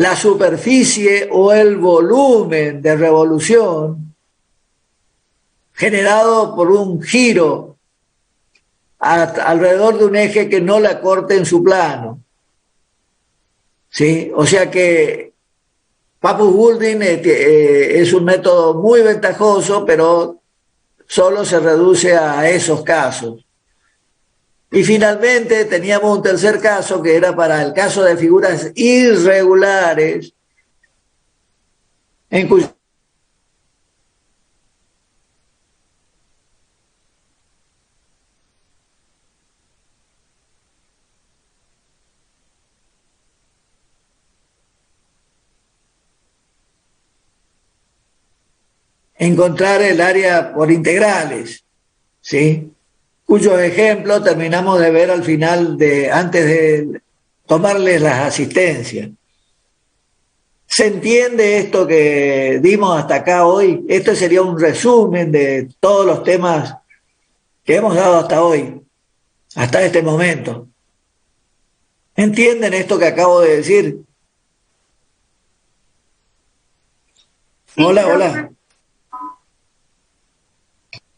la superficie o el volumen de revolución generado por un giro alrededor de un eje que no la corte en su plano. ¿Sí? O sea que Pappus Boulding es un método muy ventajoso, pero solo se reduce a esos casos. Y finalmente teníamos un tercer caso que era para el caso de figuras irregulares, en cuyo encontrar el área por integrales, ¿sí? Cuyos ejemplos terminamos de ver al final, antes de tomarles las asistencias. ¿Se entiende esto que dimos hasta acá hoy? Esto sería un resumen de todos los temas que hemos dado hasta hoy, hasta este momento. ¿Entienden esto que acabo de decir? Sí, hola, profe. hola.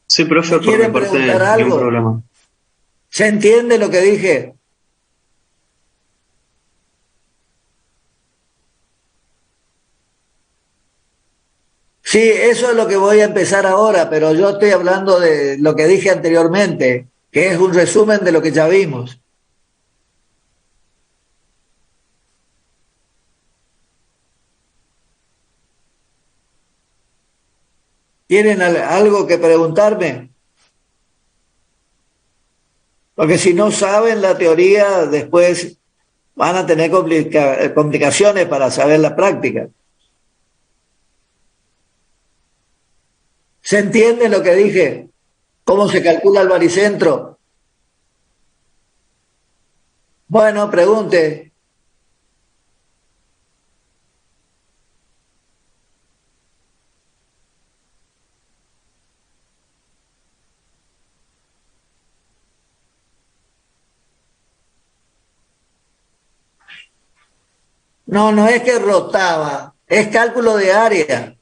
Sí, profe, ¿Me por mi quieren parte, preguntar ningún algo? problema. ¿Se entiende lo que dije? Sí, eso es lo que voy a empezar ahora, pero yo estoy hablando de lo que dije anteriormente, que es un resumen de lo que ya vimos. ¿Tienen algo que preguntarme? Porque si no saben la teoría, después van a tener complicaciones para saber la práctica. ¿Se entiende lo que dije? ¿Cómo se calcula el baricentro? Bueno, pregunte. No, no es que rotaba, es cálculo de área.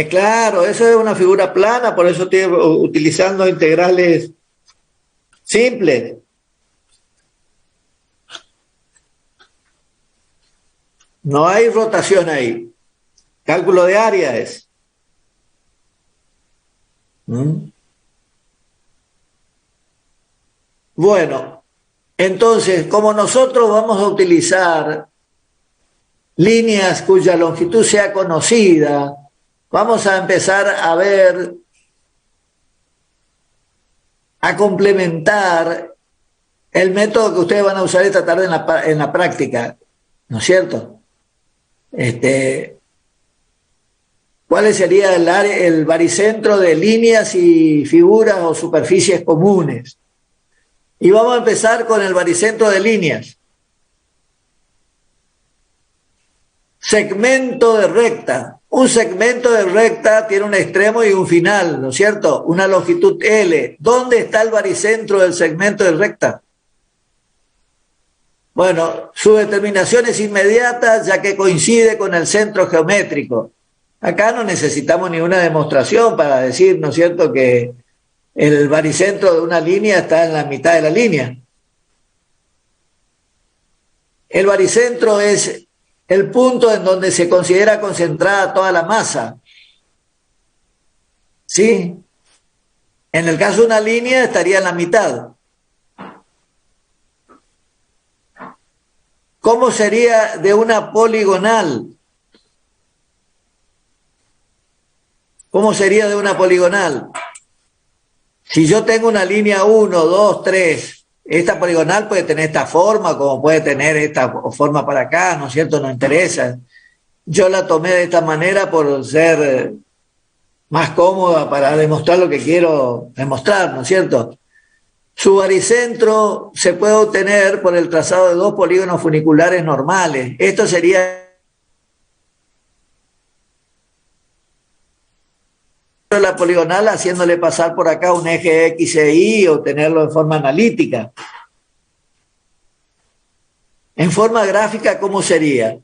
Claro, eso es una figura plana, por eso estoy utilizando integrales simples. No hay rotación ahí. Cálculo de área es. Bueno, entonces, como nosotros vamos a utilizar líneas cuya longitud sea conocida, vamos a empezar a ver, a complementar el método que ustedes van a usar esta tarde en la práctica, ¿no es cierto? ¿Cuál sería el baricentro de líneas y figuras o superficies comunes? Y vamos a empezar con el baricentro de líneas. Segmento de recta. Un segmento de recta tiene un extremo y un final, ¿no es cierto? Una longitud L. ¿Dónde está el baricentro del segmento de recta? Bueno, su determinación es inmediata ya que coincide con el centro geométrico. Acá no necesitamos ninguna demostración para decir, ¿no es cierto?, que el baricentro de una línea está en la mitad de la línea. El baricentro es el punto en donde se considera concentrada toda la masa. ¿Sí? En el caso de una línea estaría en la mitad. ¿Cómo sería de una poligonal? ¿Cómo sería de una poligonal? Si yo tengo una línea 1, 2, 3, esta poligonal puede tener esta forma, como puede tener esta forma para acá, ¿no es cierto? No interesa. Yo la tomé de esta manera por ser más cómoda para demostrar lo que quiero demostrar, ¿no es cierto? Su baricentro se puede obtener por el trazado de dos polígonos funiculares normales. Esto sería la poligonal haciéndole pasar por acá un eje X e Y o tenerlo en forma analítica. En forma gráfica, ¿cómo sería?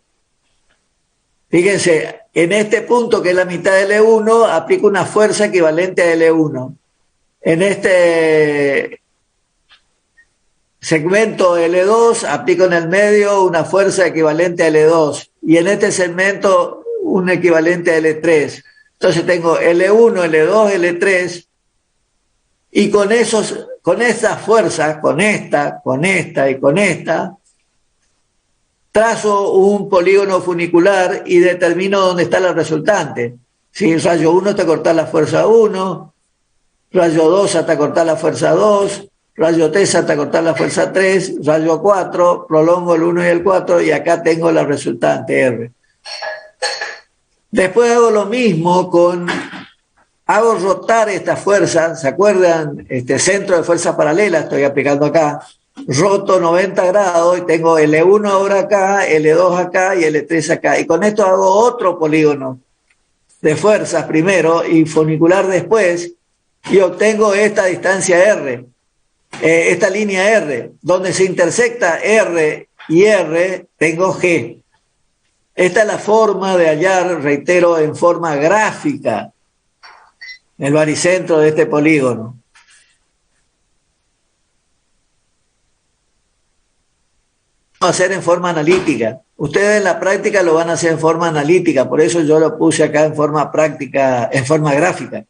Fíjense, en este punto que es la mitad de L1, aplico una fuerza equivalente a L1. En este segmento L2, aplico en el medio una fuerza equivalente a L2. Y en este segmento, un equivalente a L3. Entonces tengo L1, L2, L3. Y con estas fuerzas, con esta y con esta, trazo un polígono funicular y determino dónde está la resultante. Si rayo 1 hasta cortar la fuerza 1, rayo 2 hasta cortar la fuerza 2, rayo 3 hasta cortar la fuerza 3, rayo 4, prolongo el 1 y el 4 y acá tengo la resultante R. Después hago lo mismo hago rotar estas fuerzas, ¿se acuerdan? Este centro de fuerzas paralelas estoy aplicando acá. Roto 90 grados y tengo L1 ahora acá, L2 acá y L3 acá. Y con esto hago otro polígono de fuerzas primero y funicular después y obtengo esta distancia R, esta línea R, donde se intersecta R y R, tengo G. Esta es la forma de hallar, reitero, en forma gráfica el baricentro de este polígono. Hacer en forma analítica. Ustedes en la práctica lo van a hacer en forma analítica, por eso yo lo puse acá en forma práctica, en forma gráfica.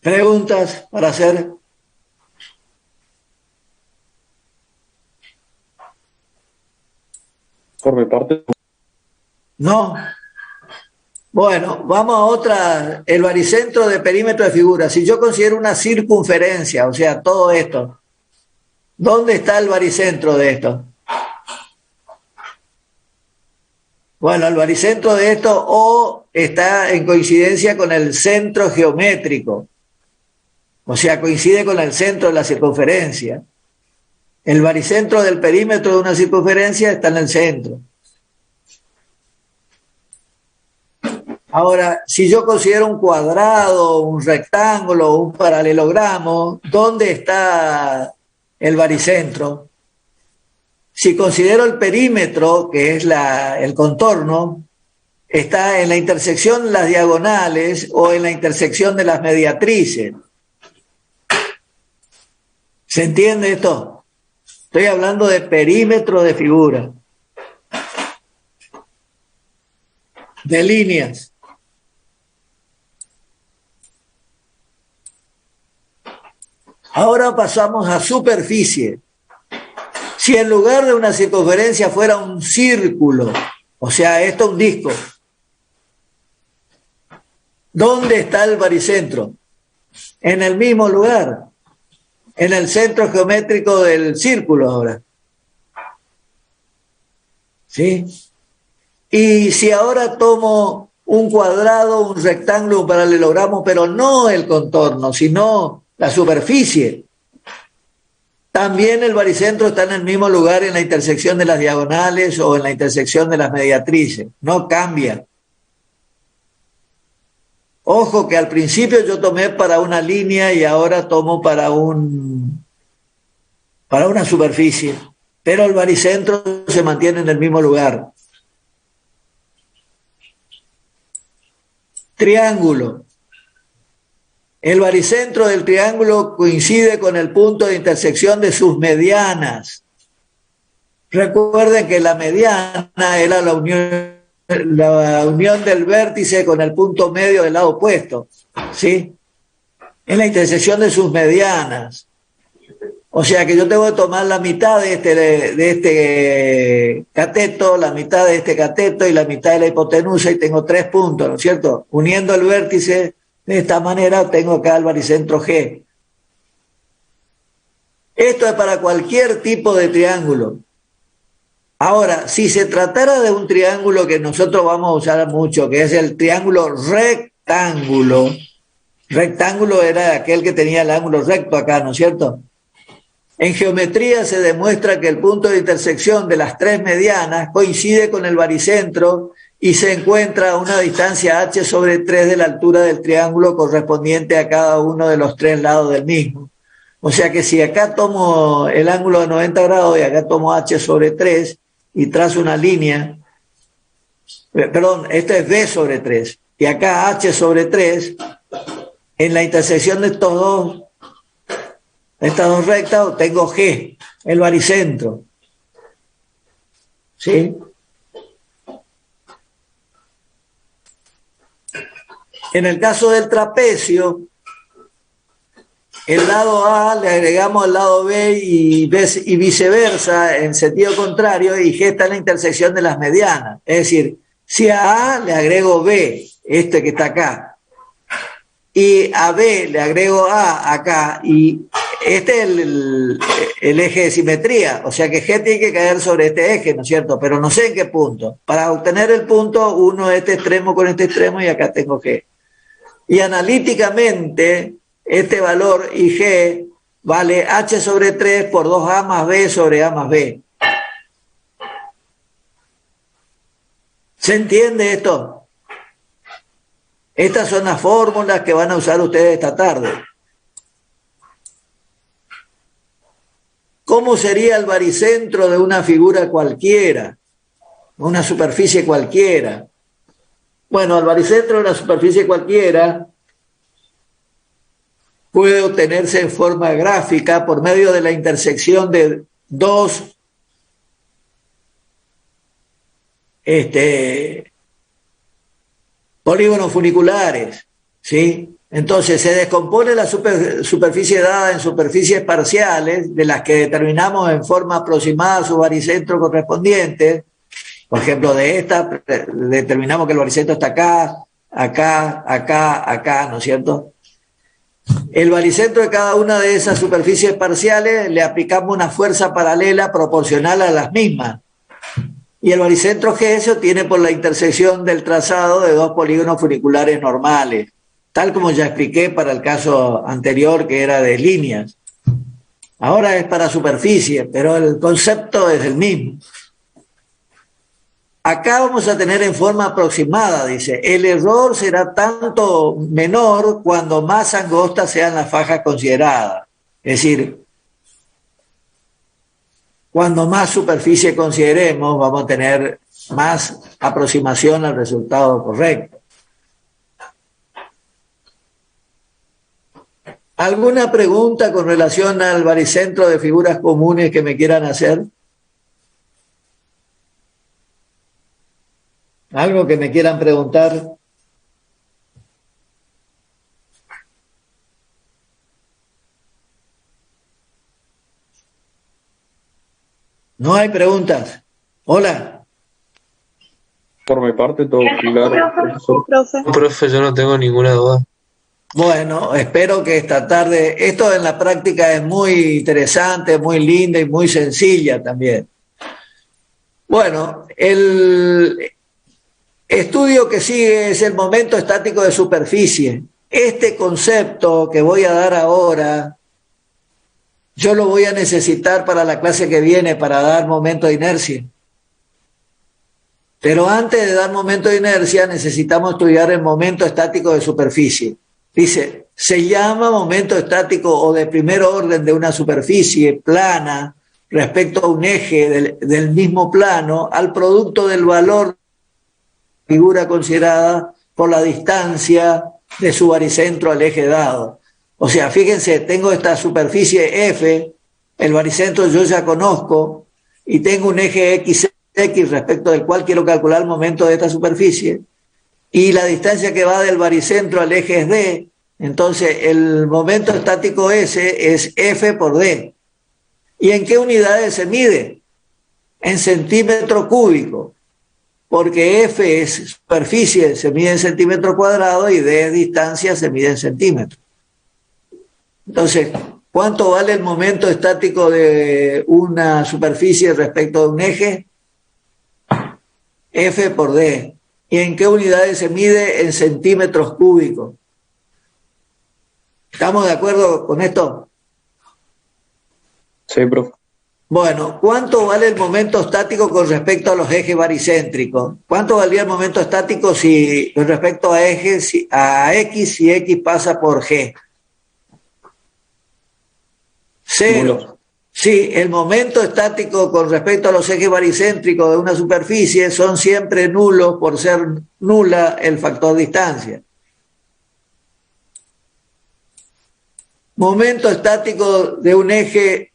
¿Preguntas para hacer? Por mi parte. No. Bueno, vamos a otra, el baricentro de perímetro de figura. Si yo considero una circunferencia, o sea, todo esto, ¿dónde está el baricentro de esto? Bueno, el baricentro de esto o está en coincidencia con el centro geométrico, o sea, coincide con el centro de la circunferencia. El baricentro del perímetro de una circunferencia está en el centro. Ahora, si yo considero un cuadrado, un rectángulo, un paralelogramo, ¿dónde está el baricentro? Si considero el perímetro, que es el contorno, está en la intersección de las diagonales o en la intersección de las mediatrices. ¿Se entiende esto? Estoy hablando de perímetro de figura, de líneas. Ahora pasamos a superficie. Si en lugar de una circunferencia fuera un círculo, o sea, esto es un disco, ¿dónde está el baricentro? En el mismo lugar, en el centro geométrico del círculo ahora. ¿Sí? Y si ahora tomo un cuadrado, un rectángulo, un paralelogramo, pero no el contorno, sino la superficie, también el baricentro está en el mismo lugar en la intersección de las diagonales o en la intersección de las mediatrices. No cambia. Ojo que al principio yo tomé para una línea y ahora tomo para una superficie, pero el baricentro se mantiene en el mismo lugar. Triángulo. El baricentro del triángulo coincide con el punto de intersección de sus medianas. Recuerden que la mediana era la unión del vértice con el punto medio del lado opuesto, ¿sí? En la intersección de sus medianas. O sea que yo tengo que tomar la mitad de este cateto, la mitad de este cateto y la mitad de la hipotenusa y tengo 3 puntos, ¿no es cierto? Uniendo el vértice de esta manera tengo acá el baricentro G. Esto es para cualquier tipo de triángulo. Ahora, si se tratara de un triángulo que nosotros vamos a usar mucho, que es el triángulo rectángulo, rectángulo era aquel que tenía el ángulo recto acá, ¿no es cierto? En geometría se demuestra que el punto de intersección de las 3 medianas coincide con el baricentro y se encuentra a una distancia h sobre 3 de la altura del triángulo correspondiente a cada uno de los tres lados del mismo. O sea que si acá tomo el ángulo de 90 grados y acá tomo h sobre 3 y trazo una línea, perdón, esto es b sobre 3, y acá h sobre 3, en la intersección de estas dos rectas tengo G, el baricentro. ¿Sí? En el caso del trapecio, el lado A le agregamos el lado B y viceversa en sentido contrario, y G está en la intersección de las medianas. Es decir, si a A le agrego B, este que está acá, y a B le agrego A acá, y este es el eje de simetría, o sea que G tiene que caer sobre este eje, ¿no es cierto? Pero no sé en qué punto. Para obtener el punto, uno este extremo con este extremo y acá tengo G. Y analíticamente, este valor IG vale H sobre 3 por 2A más B sobre A más B. ¿Se entiende esto? Estas son las fórmulas que van a usar ustedes esta tarde. ¿Cómo sería el baricentro de una figura cualquiera? Una superficie cualquiera. Bueno, el baricentro de una superficie cualquiera puede obtenerse en forma gráfica por medio de la intersección de dos polígonos funiculares, ¿sí? Entonces se descompone la superficie dada en superficies parciales, de las que determinamos en forma aproximada su baricentro correspondiente. Por ejemplo, de esta determinamos que el baricentro está acá, acá, acá, acá, ¿no es cierto? El baricentro de cada una de esas superficies parciales le aplicamos una fuerza paralela proporcional a las mismas. Y el baricentro G se obtiene por la intersección del trazado de dos polígonos funiculares normales, tal como ya expliqué para el caso anterior, que era de líneas. Ahora es para superficie, pero el concepto es el mismo. Acá vamos a tener en forma aproximada, dice, el error será tanto menor cuando más angostas sean las fajas consideradas. Es decir, cuando más superficie consideremos, vamos a tener más aproximación al resultado correcto. ¿Alguna pregunta con relación al baricentro de figuras comunes que me quieran hacer? ¿Algo que me quieran preguntar? ¿No hay preguntas? Hola. Por mi parte, todo claro, profesor. Profe, yo no tengo ninguna duda. Bueno, espero que esta tarde, esto en la práctica es muy interesante, muy linda y muy sencilla también. Bueno, el estudio que sigue es el momento estático de superficie. Este concepto que voy a dar ahora, yo lo voy a necesitar para la clase que viene para dar momento de inercia. Pero antes de dar momento de inercia necesitamos estudiar el momento estático de superficie. Dice, se llama momento estático o de primer orden de una superficie plana respecto a un eje del mismo plano al producto del valor de la figura considerada por la distancia de su baricentro al eje dado. O sea, fíjense, tengo esta superficie F, el baricentro yo ya conozco, y tengo un eje X respecto del cual quiero calcular el momento de esta superficie, y la distancia que va del baricentro al eje es D, entonces el momento estático S es F por D. ¿Y en qué unidades se mide? En centímetro cúbico, porque F es superficie, se mide en centímetro cuadrado, y D es distancia, se mide en centímetros. Entonces, ¿cuánto vale el momento estático de una superficie respecto de un eje? F por D. ¿Y en qué unidades se mide? En centímetros cúbicos. ¿Estamos de acuerdo con esto? Sí, profe. Bueno, ¿cuánto vale el momento estático con respecto a los ejes baricéntricos? ¿Cuánto valdría el momento estático si con respecto a ejes a X si X pasa por G? Cero. Nulo. Sí, el momento estático con respecto a los ejes baricéntricos de una superficie son siempre nulos por ser nula el factor distancia. Momento estático de un eje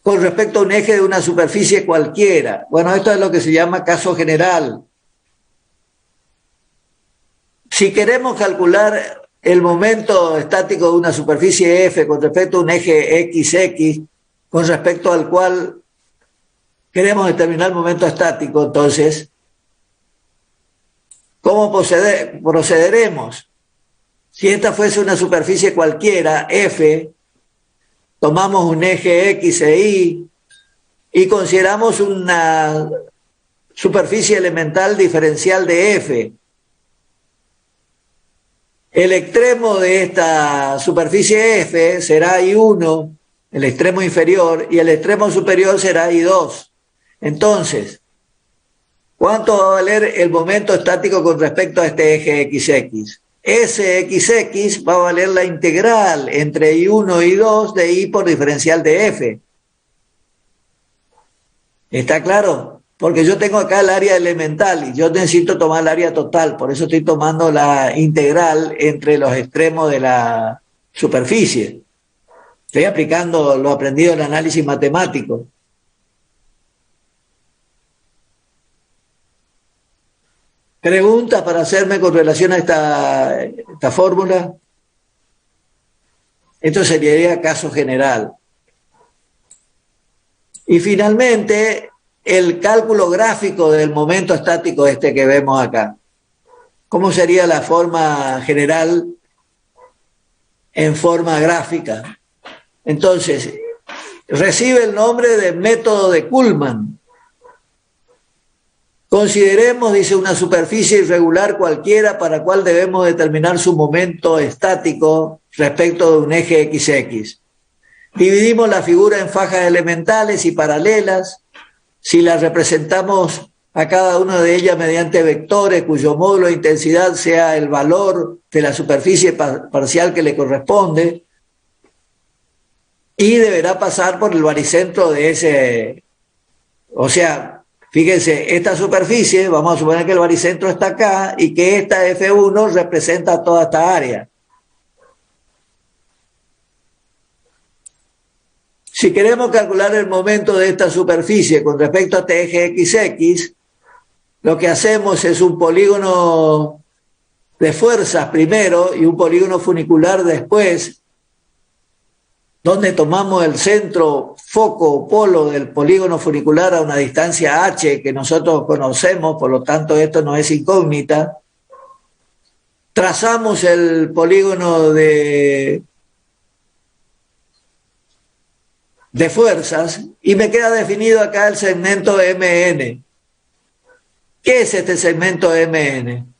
con respecto a un eje de una superficie cualquiera. Bueno, esto es lo que se llama caso general. Si queremos calcular el momento estático de una superficie F con respecto a un eje XX, con respecto al cual queremos determinar el momento estático, entonces, ¿cómo procederemos? Si esta fuese una superficie cualquiera, F, tomamos un eje X e Y y consideramos una superficie elemental diferencial de F. El extremo de esta superficie F será I1, el extremo inferior, y el extremo superior será I2. Entonces, ¿cuánto va a valer el momento estático con respecto a este eje XX? Ese XX va a valer la integral entre I1 y I2 de I por diferencial de F. ¿Está claro? Porque yo tengo acá el área elemental y yo necesito tomar el área total, por eso estoy tomando la integral entre los extremos de la superficie. Estoy aplicando lo aprendido en análisis matemático. ¿Preguntas para hacerme con relación a esta fórmula? Esto sería caso general. Y finalmente, el cálculo gráfico del momento estático este que vemos acá. ¿Cómo sería la forma general en forma gráfica? Entonces, recibe el nombre de método de Kuhlmann. Consideremos, dice, una superficie irregular cualquiera para la cual debemos determinar su momento estático respecto de un eje XX. Dividimos la figura en fajas elementales y paralelas. Si las representamos a cada una de ellas mediante vectores cuyo módulo de intensidad sea el valor de la superficie parcial que le corresponde, y deberá pasar por el baricentro de ese, o sea, fíjense, esta superficie, vamos a suponer que el baricentro está acá y que esta F1 representa toda esta área. Si queremos calcular el momento de esta superficie con respecto a este eje XX, lo que hacemos es un polígono de fuerzas primero y un polígono funicular después, donde tomamos el centro, foco o polo del polígono funicular a una distancia h que nosotros conocemos, por lo tanto esto no es incógnita. Trazamos el polígono de fuerzas y me queda definido acá el segmento MN. ¿Qué es este segmento MN?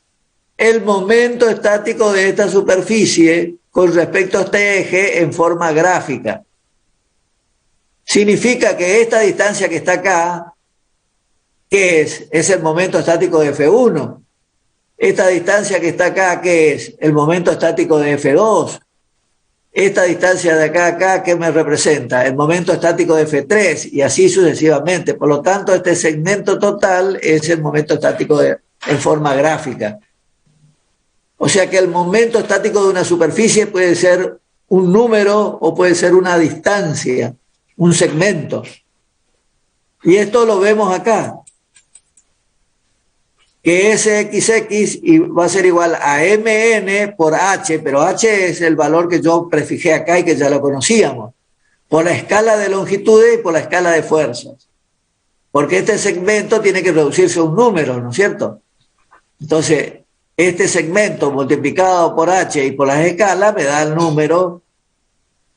El momento estático de esta superficie con respecto a este eje en forma gráfica. Significa que esta distancia que está acá, ¿qué es? Es el momento estático de F1. Esta distancia que está acá, ¿qué es? El momento estático de F2. Esta distancia de acá a acá, ¿qué me representa? El momento estático de F3 y así sucesivamente. Por lo tanto, este segmento total es el momento estático en forma gráfica. O sea que el momento estático de una superficie puede ser un número o puede ser una distancia, un segmento. Y esto lo vemos acá, que SXX va a ser igual a MN por H, pero H es el valor que yo prefijé acá y que ya lo conocíamos, por la escala de longitudes y por la escala de fuerzas. Porque este segmento tiene que reducirse a un número, ¿no es cierto? Entonces, este segmento multiplicado por H y por las escalas me da el número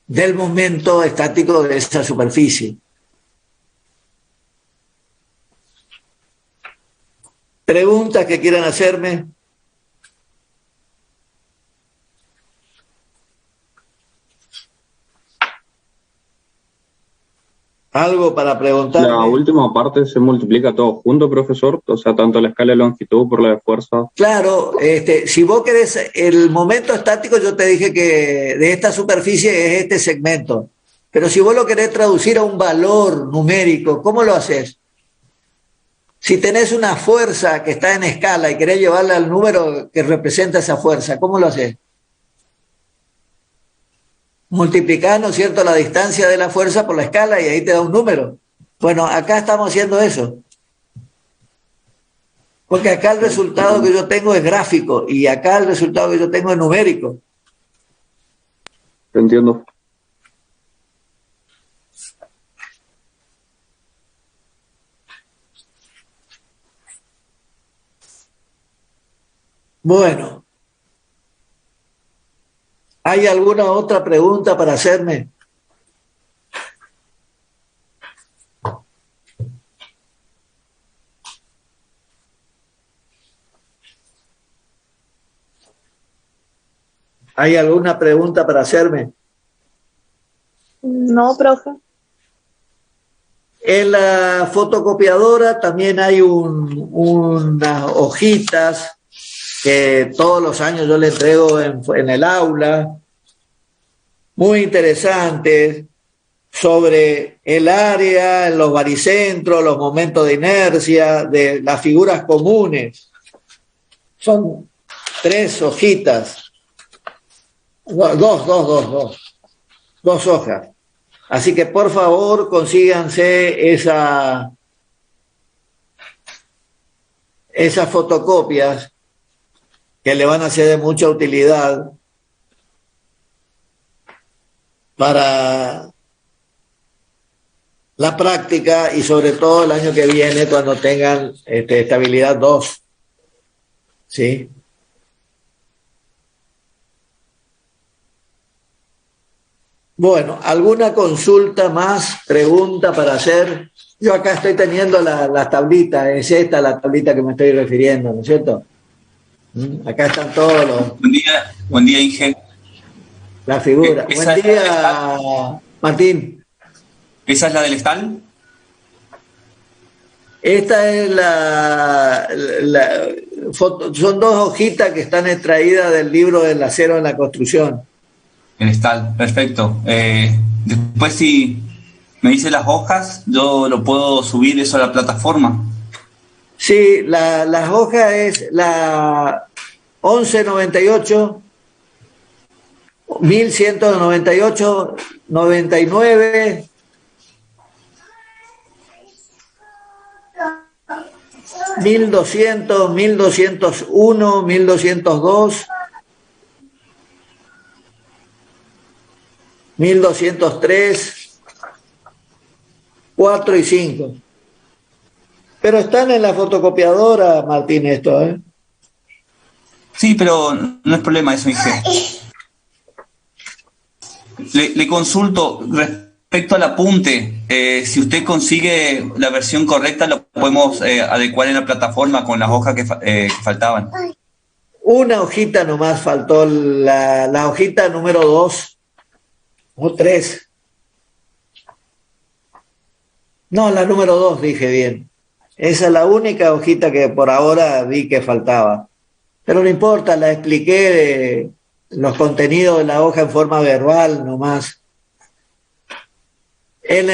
del momento estático de esa superficie. ¿Preguntas que quieran hacerme? ¿Algo para preguntarme? La última parte se multiplica todo junto, profesor, o sea, tanto la escala de longitud por la de fuerza. Claro, si vos querés el momento estático, yo te dije que de esta superficie es este segmento. Pero si vos lo querés traducir a un valor numérico, ¿cómo lo haces? Si tenés una fuerza que está en escala y querés llevarla al número que representa esa fuerza, ¿cómo lo haces? Multiplicás, ¿no es cierto?, la distancia de la fuerza por la escala y ahí te da un número. Bueno, acá estamos haciendo eso. Porque acá el resultado que yo tengo es gráfico y acá el resultado que yo tengo es numérico. Entiendo. Bueno, ¿hay alguna otra pregunta para hacerme? ¿Hay alguna pregunta para hacerme? No, profe. En la fotocopiadora también hay unas hojitas que todos los años yo le entrego en el aula, muy interesantes, sobre el área, los baricentros, los momentos de inercia, de las figuras comunes. Son 3 hojitas, dos hojas. Así que por favor consíganse esas fotocopias que le van a ser de mucha utilidad para la práctica y sobre todo el año que viene cuando tengan estabilidad 2. ¿Sí? Bueno, ¿alguna consulta más, pregunta para hacer? Yo acá estoy teniendo las tablitas, es esta la tablita que me estoy refiriendo, ¿no es cierto? Acá están todos los... Buen día, Inge. La figura. ¿Esa Buen es la del día, Martín. ¿Esa es la del STAL? Esta es la foto, son 2 hojitas que están extraídas del libro del acero en la construcción. El STAL, perfecto. Después, si me dice las hojas, yo lo puedo subir eso a la plataforma. Sí, las hojas es la 1198, 1198, 99, 1200, 1201, 1202, 1203, 4 y 5. Pero están en la fotocopiadora, Martín, esto, ¿eh? Sí, pero no es problema eso, Inge. Le consulto respecto al apunte. Si usted consigue la versión correcta, lo podemos adecuar en la plataforma con las hojas que faltaban. Una hojita nomás faltó, la hojita número 2 o 3. No, la número 2 dije bien. Esa es la única hojita que por ahora vi que faltaba. Pero no importa, la expliqué los contenidos de la hoja en forma verbal nomás. En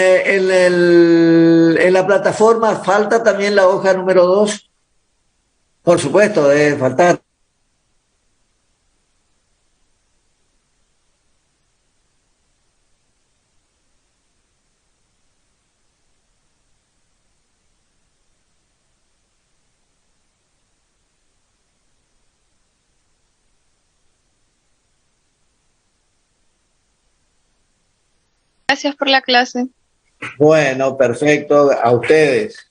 la plataforma falta también la hoja número 2. Por supuesto, debe faltar. Gracias por la clase. Bueno, perfecto, a ustedes.